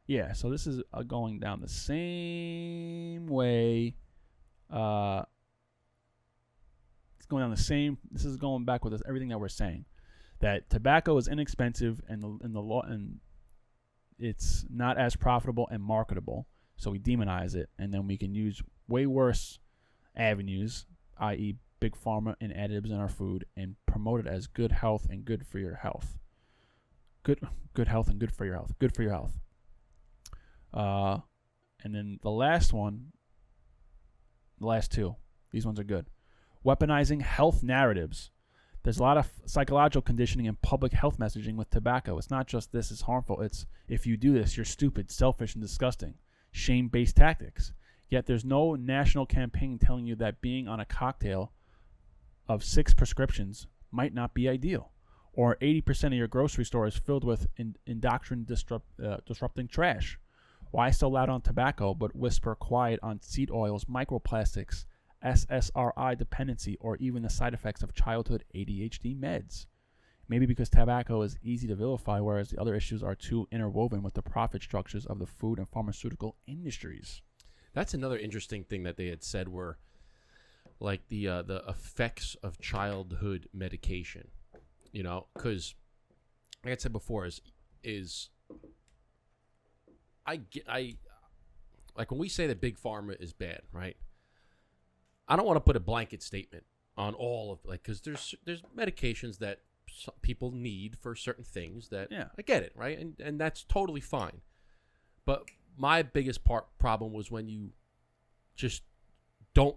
Yeah, so this is going down the same way. It's going down the same. This is going back with everything that we're saying. That tobacco is inexpensive and the law and it's not as profitable and marketable, so we demonize it, and then we can use way worse avenues, i.e. big pharma and additives in our food, and promote it as good health and good for your health. Good health and good for your health. Good for your health. And then the last two, these ones are good. Weaponizing health narratives. There's a lot of psychological conditioning and public health messaging with tobacco. It's not just this is harmful. It's if you do this, you're stupid, selfish, and disgusting. Shame-based tactics. Yet there's no national campaign telling you that being on a cocktail of 6 prescriptions might not be ideal. Or 80% of your grocery store is filled with endocrine disrupting trash. Why so loud on tobacco but whisper quiet on seed oils, microplastics, SSRI dependency, or even the side effects of childhood ADHD meds? Maybe because tobacco is easy to vilify, whereas the other issues are too interwoven with the profit structures of the food and pharmaceutical industries. That's another interesting thing that they had said were like the effects of childhood medication. You know, because like I said before, is I like when we say that big pharma is bad, right? I don't want to put a blanket statement on all of because there's medications that some people need for certain things that I get it, right? And that's totally fine. But my biggest problem was when you just don't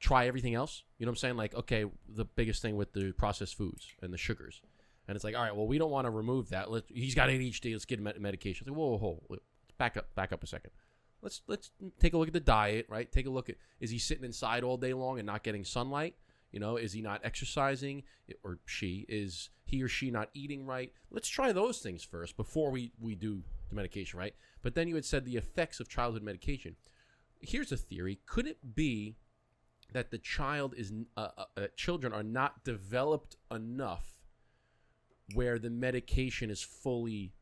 try everything else. You know what I'm saying? Like, okay, the biggest thing with the processed foods and the sugars. And it's like, all right, well, we don't want to remove that. He's got ADHD. Let's get him medication. It's like, whoa. Back up a second. Let's take a look at the diet, right? Take a look at, is he sitting inside all day long and not getting sunlight? You know, is he not exercising, or is he or she not eating right? Let's try those things first before we do the medication, right? But then you had said the effects of childhood medication. Here's a theory. Could it be that the children are not developed enough where the medication is fully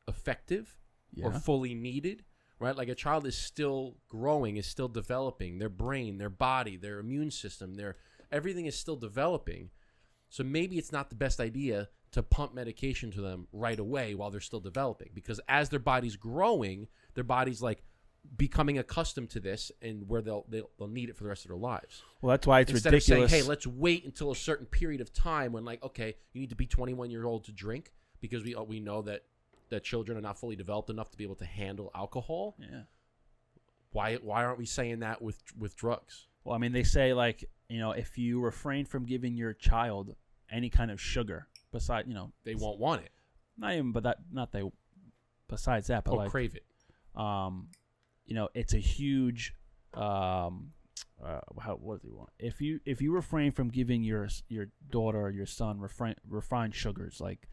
effective or fully needed, right? Like a child is still growing, is still developing. Their brain, their body, their immune system, everything is still developing. So maybe it's not the best idea to pump medication to them right away while they're still developing, because as their body's growing, their body's like becoming accustomed to this, and where they'll need it for the rest of their lives. Well, that's why it's Instead ridiculous. of saying, hey, let's wait until a certain period of time when, like, okay, you need to be 21 years old to drink, because we know that children are not fully developed enough to be able to handle alcohol. Yeah. Why aren't we saying that with drugs? Well, I mean, they say, like, if you refrain from giving your child any kind of sugar, besides, They won't want it. not even, but besides that, but Or like, crave it. it's a huge, what do you want? If you refrain from giving your daughter or your son refined sugars, like,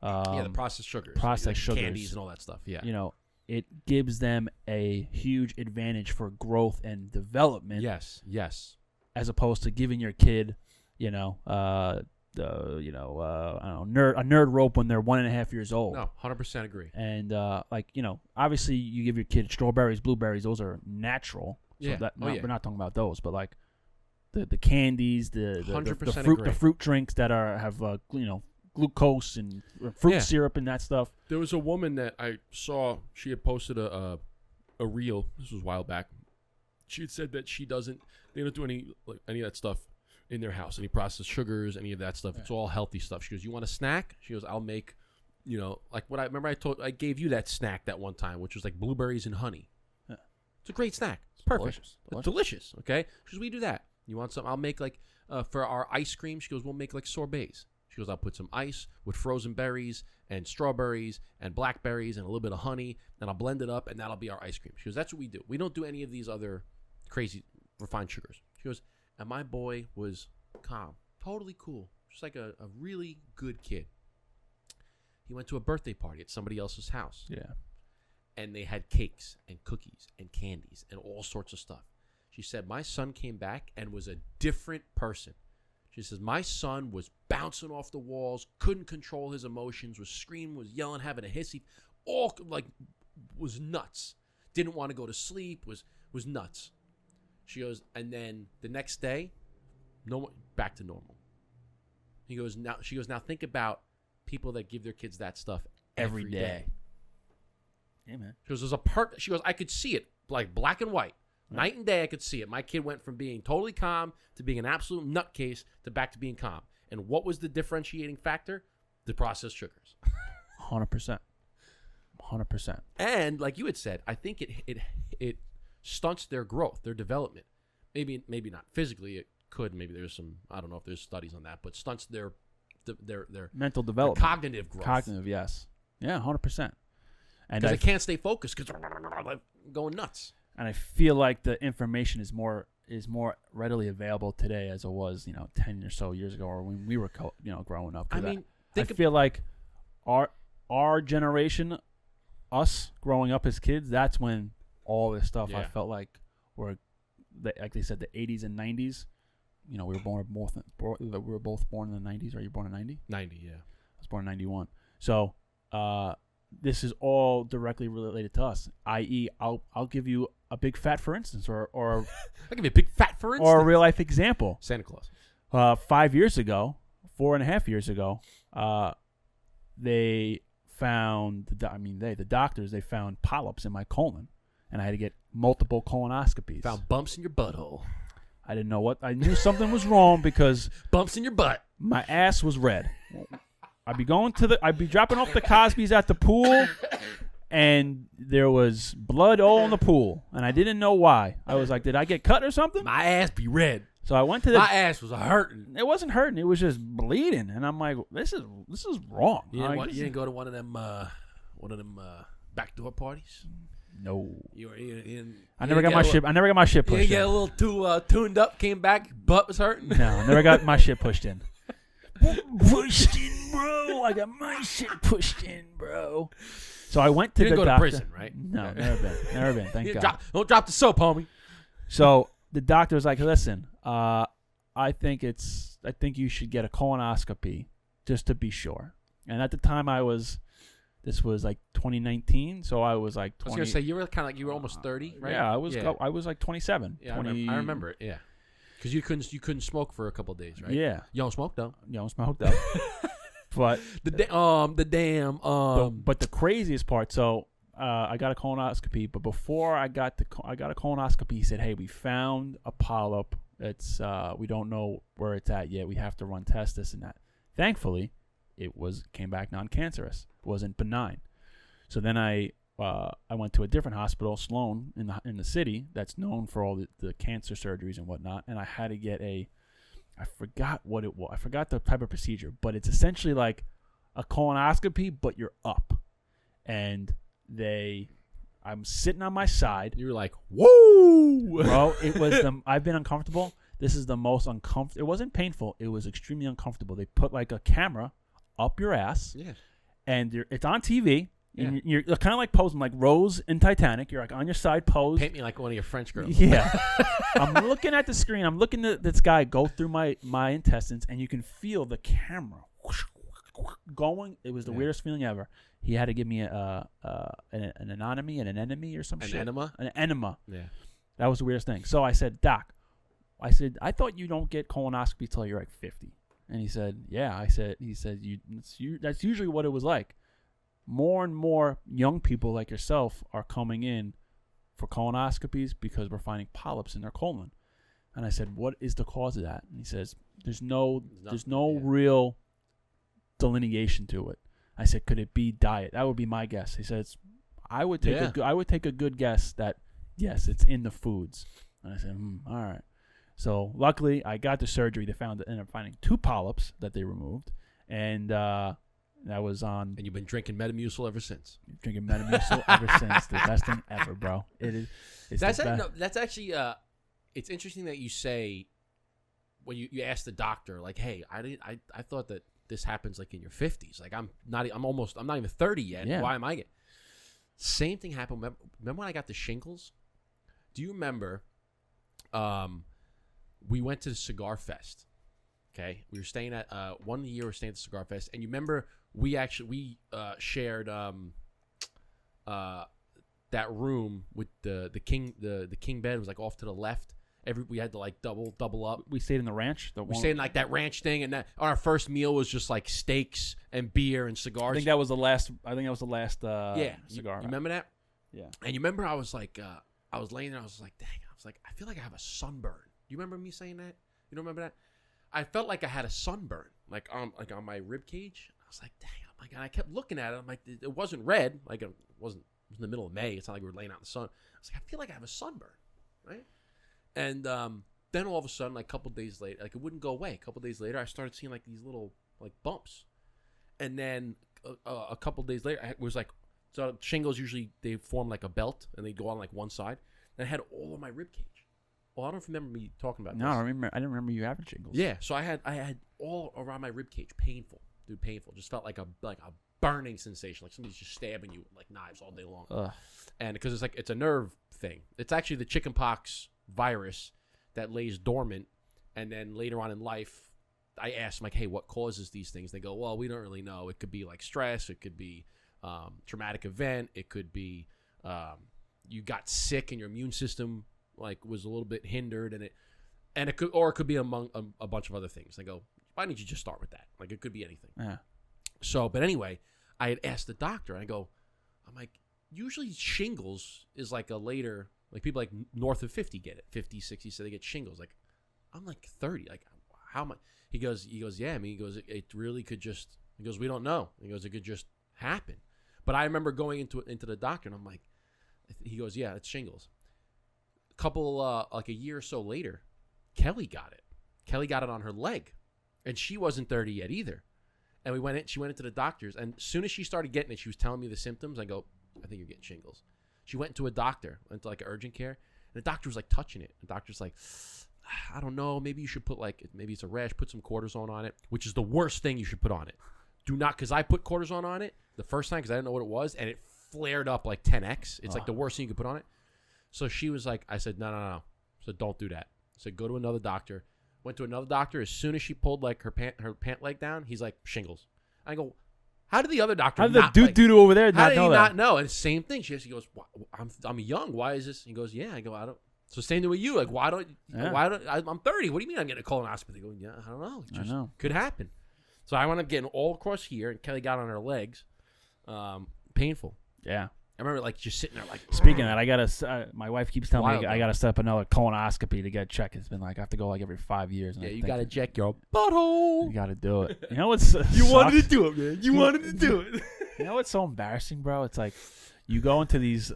the processed sugars. processed sugars, candies and all that stuff. Yeah. It gives them a huge advantage for growth and development. Yes. As opposed to giving your kid, I don't know, a nerd rope when they're 1.5 years old. No, 100% agree. And obviously you give your kid strawberries, blueberries; those are natural. So Yeah. we're not talking about those, but like the candies, the 100% fruit, agree. the fruit drinks that have glucose and fruit syrup and that stuff. There was a woman that I saw. She had posted a reel. This was a while back. She had said that they don't do any of that stuff in their house, any processed sugars, any of that stuff. It's all healthy stuff. She goes, "You want a snack?" She goes, "I'll make, like what I remember. I gave you that snack that one time, which was like blueberries and honey. Yeah. It's a great snack. It's perfect. Delicious. It's delicious. Okay." She goes, "We do that. You want some? I'll make like for our ice cream." She goes, "We'll make like sorbets." She goes, "I'll put some ice with frozen berries and strawberries and blackberries and a little bit of honey, and I'll blend it up, and that'll be our ice cream." She goes, "That's what we do. We don't do any of these other crazy refined sugars." She goes, and my boy was calm, totally cool, just like a really good kid. He went to a birthday party at somebody else's house. Yeah. And they had cakes and cookies and candies and all sorts of stuff. She said, my son came back and was a different person. She says, my son was bouncing off the walls, couldn't control his emotions, was screaming, was yelling, having a hissy, all like was nuts. Didn't want to go to sleep, was nuts. She goes, and then the next day, back to normal. She goes, now think about people that give their kids that stuff every day. Yeah, man. She goes, she goes, I could see it, like black and white. Night and day, I could see it. My kid went from being totally calm to being an absolute nutcase to back to being calm. And what was the differentiating factor? The processed sugars. 100%. 100%. And like you had said, I think it stunts their growth, their development. Maybe not physically. It could. Maybe there's some. I don't know if there's studies on that, but stunts their mental development, their cognitive growth. Cognitive, yes. Yeah, 100%. And because they can't stay focused because they're like going nuts. And I feel like the information is more readily available today as it was, 10 or so years ago, or when we were, growing up. I mean, I feel like our generation, us growing up as kids, that's when all this stuff I felt like like they said, the 80s and 90s. We were both born in the 90s. Are you born in 90? 90, yeah. I was born in 91. So, this is all directly related to us. I.e., I'll give you a big fat for instance, or I'll give you a big fat for instance, or a real life example. Santa Claus. 4.5 years ago, they found the doctors found polyps in my colon, and I had to get multiple colonoscopies. Found bumps in your butthole. I didn't know what. I knew something was wrong because bumps in your butt. My ass was red. I'd be dropping off the Cosbys at the pool, and there was blood all in the pool, and I didn't know why. I was like, did I get cut or something? My ass be red. So I went to my ass was hurting. It wasn't hurting. It was just bleeding, and I'm like, this is wrong. You didn't go to one of them backdoor parties? No. I never got my shit pushed in. You get a little too tuned up, came back, butt was hurting. No, I never got my shit pushed in. Pushed in, bro. I got my shit pushed in, bro. So I went to the doctor. You didn't go to prison, right? No, never been. Thank God. Don't drop the soap, homie. So the doctor was like, listen, I think you should get a colonoscopy just to be sure. And at the time this This was like 2019, so I was like 20. I was gonna say you were kind of like you were almost 30, right? Yeah, I was like 27. Yeah, 20, I remember it. Yeah, because you couldn't smoke for a couple of days, right? Yeah, You don't smoke though. you don't smoke though. But But the craziest part. So I got a colonoscopy, but before I got a colonoscopy, he said, "Hey, we found a polyp. It's we don't know where it's at yet. We have to run tests, this and that." Thankfully, it came back non-cancerous. It wasn't benign. So then I went to a different hospital, Sloan, in the city, that's known for all the cancer surgeries and whatnot, and I had to get I forgot what it was. I forgot the type of procedure, but it's essentially like a colonoscopy, but you're up, and I'm sitting on my side. You're like, whoa, bro. It was I've been uncomfortable. This is the most uncomfortable. It wasn't painful. It was extremely uncomfortable. They put like a camera up your ass, yeah, and it's on TV. Yeah. And you're kind of like posing like Rose in Titanic. You're like on your side pose. Paint me like one of your French girls. Yeah. I'm looking at the screen. I'm looking at this guy go through my intestines, and you can feel the camera going. It was the weirdest feeling ever. He had to give me an anemone and an enemy or some shit. Enema? An enema. Yeah. That was the weirdest thing. So I said, "Doc," I thought you don't get colonoscopy till you're like 50. And he said, "Yeah." He said, that's usually what it was like. More and more young people like yourself are coming in for colonoscopies because we're finding polyps in their colon. And I said, "What is the cause of that?" And he says, there's no real delineation to it. I said, "Could it be diet?" That would be my guess. He says, I would take a good guess that yes, it's in the foods. And I said, all right. So luckily I got the surgery. They ended up finding 2 polyps that they removed. And that was on. And you've been drinking Metamucil ever since. Drinking Metamucil ever since. The best thing ever, bro. It is. That's actually. It's interesting that you say when you ask the doctor, like, "Hey, I thought that this happens like in your 50s. Like I'm not even 30 yet. Yeah. Why am I getting?" Same thing happened. Remember when I got the shingles? Do you remember? We went to the Cigar Fest. Okay, we were staying at one year. We were staying at the Cigar Fest, and you remember we shared that room with the king bed. It was like off to the left. We had to like double up. We stayed in the ranch. We stayed in like that ranch thing, and our first meal was just like steaks and beer and cigars. I think that was the last. Cigar. You remember that? Yeah. And you remember I was like, I was laying there. I was like, dang. I was like, I feel like I have a sunburn. Do you remember me saying that? You don't remember that? I felt like I had a sunburn, like on my rib cage. I was like, dang. I'm like, and I kept looking at it. I'm like, it wasn't red. Like it was in the middle of May. It's not like we were laying out in the sun. I was like, I feel like I have a sunburn, right? And then all of a sudden, like a couple days later, like it wouldn't go away. A couple days later, I started seeing like these little like bumps. And then a couple days later, it was like, so shingles usually they form like a belt and they go on like one side. And I had all of my rib cage. Well, I don't remember me talking about this. No, I didn't remember you having shingles. Yeah, so I had all around my rib cage, painful, dude, painful. Just felt like a burning sensation, like somebody's just stabbing you with like knives all day long. Ugh. And because it's a nerve thing. It's actually the chickenpox virus that lays dormant, and then later on in life, I asked them like, "Hey, what causes these things?" They go, "Well, we don't really know. It could be like stress. It could be traumatic event. It could be you got sick and your immune system like was a little bit hindered, and it could be among a bunch of other things." They go, "Why didn't you just start with that? Like it could be anything." Yeah. So, but anyway, I had asked the doctor, and I'm like, usually shingles is like a later, like people like north of 50 get it, 50, 60, so they get shingles. Like I'm like 30, like how much? He goes, yeah, I mean, he goes, it really could just, he goes, we don't know. He goes, it could just happen. But I remember going into the doctor, and I'm like, he goes, yeah, it's shingles. A couple, like a year or so later, Kelly got it. Kelly got it on her leg, and she wasn't 30 yet either. And she went into the doctors, and as soon as she started getting it, she was telling me the symptoms. I go, I think you're getting shingles. She went into a doctor, went to like urgent care, and the doctor was like touching it. The doctor's like, I don't know, maybe you should put maybe it's a rash, put some cortisone on it, which is the worst thing you should put on it. Do not, because I put cortisone on it the first time because I didn't know what it was, and it flared up like 10x. It's like the worst thing you could put on it. So she was like, I said, no. So don't do that. I said, go to another doctor. Went to another doctor. As soon as she pulled like her pant leg down, he's like, shingles. I go, How did the other doctor How did the not, dude over there how not did know he that? not know? And same thing. She goes, I'm young. Why is this? He goes, yeah. I go, I don't. So same thing with you. Like, why don't? Yeah. I'm 30. What do you mean I'm getting a colonoscopy? They go, yeah, I don't know. It just I know. could happen. So I wound up getting all across here, and Kelly got on her legs. Painful. Yeah. I remember like just sitting there like. Speaking of that, I gotta. My wife keeps telling Wild, me I gotta set up another colonoscopy to get checked. It's been like I have to go like every 5 years. And Yeah, I you think gotta check your butthole. You gotta do it. You know what's You wanted to do it, man. You wanted to do it. You know what's so embarrassing, bro? It's like you go into these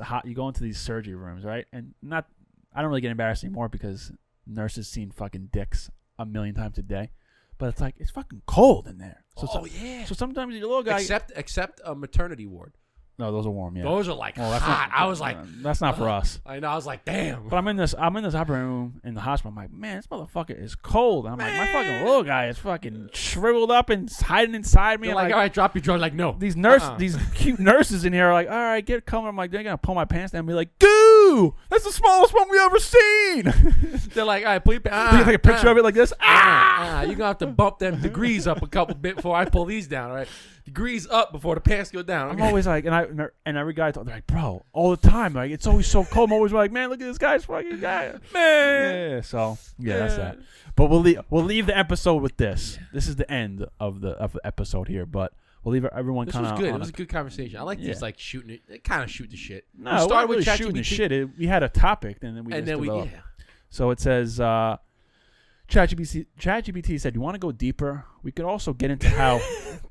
surgery rooms, right? And I don't really get embarrassed anymore because nurses seen fucking dicks a million times a day. But it's like it's fucking cold in there. So yeah. So sometimes your little guy. Except a maternity ward. No, those are warm. Yeah. Those are like that's hot. not, I was like, that's not for us. I know. I was like, damn. But I'm in this operating room in the hospital. I'm like, man, this motherfucker is cold. And I'm like, my fucking little guy is fucking shriveled up and hiding inside me. They're And like, all right, drop your jaw. Like, no. These these cute nurses in here are like, all right, get coming. I'm like, they're gonna pull my pants down and be like, goo! That's the smallest one we ever seen. They're like, all right, put your They take a picture of it like this. you're gonna have to bump them degrees up a couple bit before I pull these down. All right, degrees up before the pants go down. I'm always like, and every guy, they're like, bro, all the time, like it's always so cold. I'm always like, man, look at this guy's fucking guy, man. Yeah, so yeah, that's that. But we'll leave the episode with this. This is the end of the episode here, but we'll leave everyone This kind of. was good. It was a good conversation. I like these like shooting it. They kind of shoot the shit. No, we started with really shooting the shit. We had a topic, and then we developed. So it says, ChatGPT said, you want to go deeper? We could also get into how.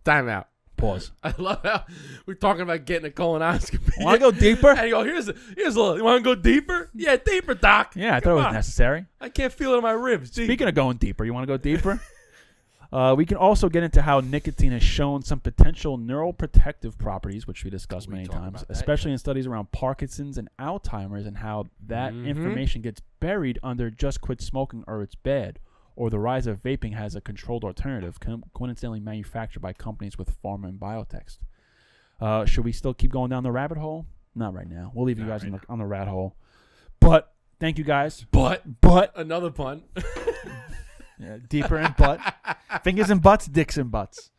Time out. Pause. I love how we're talking about getting a colonoscopy. Want to go deeper? And you go, here's a little. You want to go deeper? Yeah, deeper, doc. Yeah, I thought it was necessary. I can't feel it in my ribs. Speaking of going deeper, you want to go deeper? We can also get into how nicotine has shown some potential neuroprotective properties, which we discussed many times, especially in studies around Parkinson's and Alzheimer's, and how that information gets buried under just quit smoking or it's bad, or the rise of vaping has a controlled alternative, coincidentally manufactured by companies with pharma and biotechs. Should we still keep going down the rabbit hole? Not right now. We'll leave you guys on the rat hole. But thank you guys. But another pun. Yeah, deeper in butt. Fingers in butts, dicks in butts.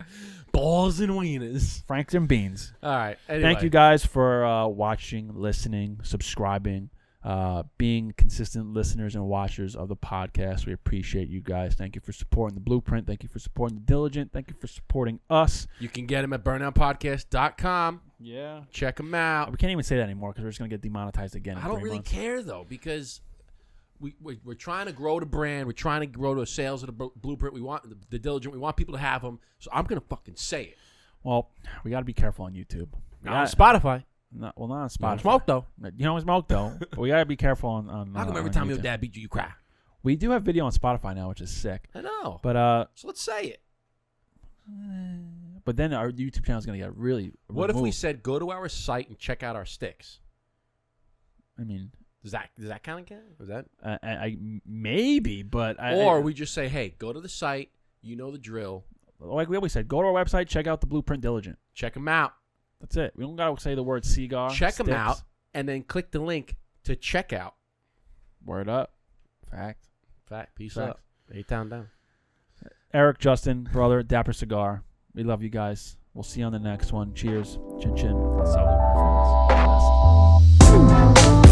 Balls and wieners. Franks and beans. All right. Anyway. Thank you guys for watching, listening, subscribing, being consistent listeners and watchers of the podcast. We appreciate you guys. Thank you for supporting the Blueprint. Thank you for supporting the Diligent. Thank you for supporting us. You can get them at burnoutpodcast.com. Yeah. Check them out. We can't even say that anymore because we're just going to get demonetized again. I don't really care, though, because we're trying to grow the brand. We're trying to grow the sales of the Blueprint. We want the Diligent. We want people to have them. So I'm going to fucking say it. Well, we got to be careful on YouTube. Not on Spotify. Not on Spotify. You don't smoke, though. You don't smoke, though. But we got to be careful on How come every time your dad beat you, you cry? We do have video on Spotify now, which is sick. I know. But so let's say it. But then our YouTube channel is going to get really What if we said go to our site and check out our sticks? I mean, does that kind of count? Was that? I maybe, but we just say, hey, go to the site. You know the drill. Like we always said, go to our website, check out the Blueprint Diligent. Check them out. That's it. We don't got to say the word Cigar. Check them out, and then click the link to check out. Word up. Fact. Peace up. A-Town down. Eric, Justin, brother, Dapper Cigar. We love you guys. We'll see you on the next one. Cheers. Chin chin. Salud, my friends.